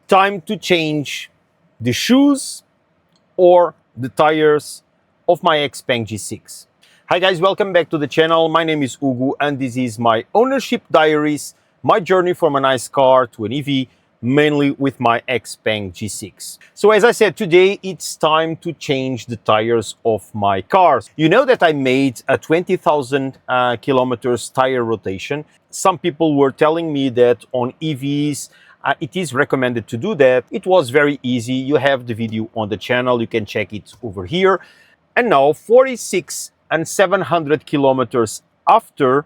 time to change the shoes or the tires of my XPeng G6. Hi guys, welcome back to the channel. My name is Ugu and this is my ownership diaries, my journey from a nice car to an EV, mainly with my XPeng G6. So as I said, today it's time to change the tires of my cars. You know that I made a 20,000 kilometers tire rotation. Some people were telling me that on EVs, it is recommended to do that. It was very easy. You have the video on the channel. You can check it over here. And now 46 and 700 kilometers after,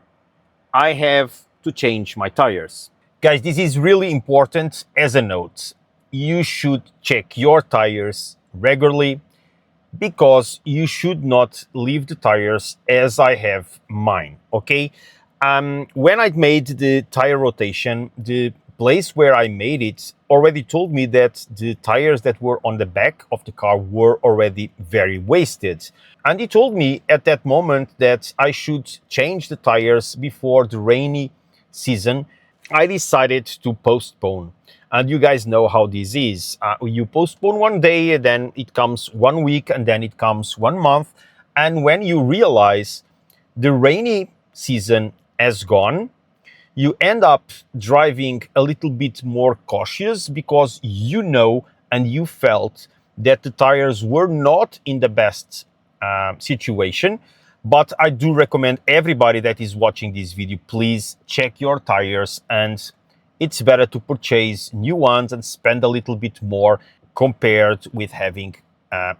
I have to change my tires. Guys, this is really important as a note. You should check your tires regularly because you should not leave the tires as I have mine, okay? When I made the tire rotation, the place where I made it already told me that the tires that were on the back of the car were already very wasted. And he told me at that moment that I should change the tires before the rainy season. I decided to postpone. And you guys know how this is. You postpone one day, and then it comes 1 week, and then it comes 1 month. And when you realize the rainy season has gone, you end up driving a little bit more cautious because you know and you felt that the tires were not in the best situation. But I do recommend everybody that is watching this video, please check your tires, and it's better to purchase new ones and spend a little bit more compared with having a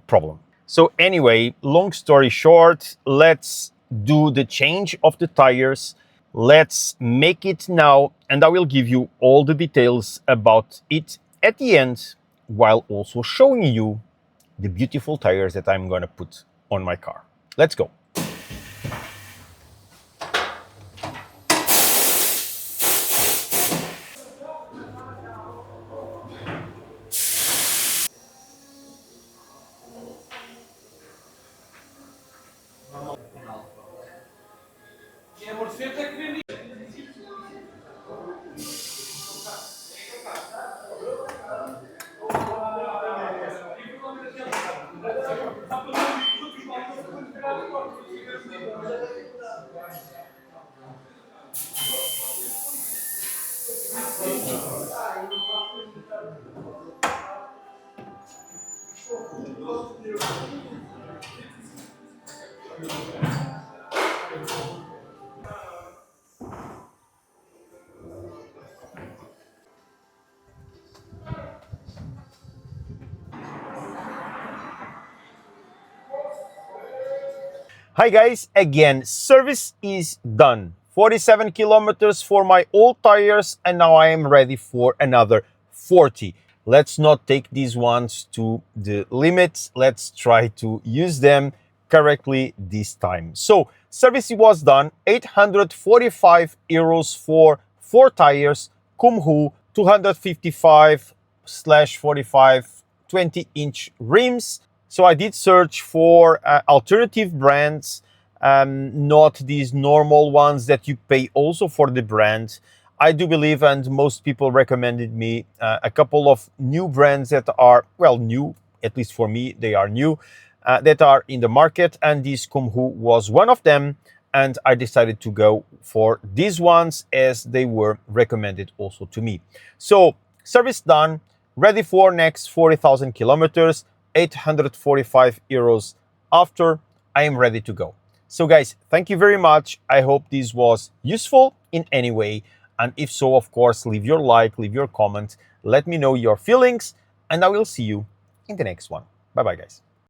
problem. So anyway, long story short, let's do the change of the tires. Let's make it now, and I will give you all the details about it at the end, while also showing you the beautiful tires that I'm gonna put on my car. Let's go. Hi guys, again, service is done. 47 kilometers for my old tires, and now I am ready for another 40. Let's not take these ones to the limits. Let's try to use them correctly this time. So service was done, 845 euros for 4 tires, Kumho 255/45 20-inch rims. So I did search for alternative brands, not these normal ones that you pay also for the brand. I do believe, and most people recommended me a couple of new brands that are, well, new, at least for me, they are new, that are in the market, and this Kumho was one of them, and I decided to go for these ones as they were recommended also to me. So service done, ready for next 40,000 kilometers, 845 euros after, I am ready to go. So guys, thank you very much. I hope this was useful in any way. And if so, of course, leave your like, leave your comment, let me know your feelings, and I will see you in the next one. Bye-bye, guys.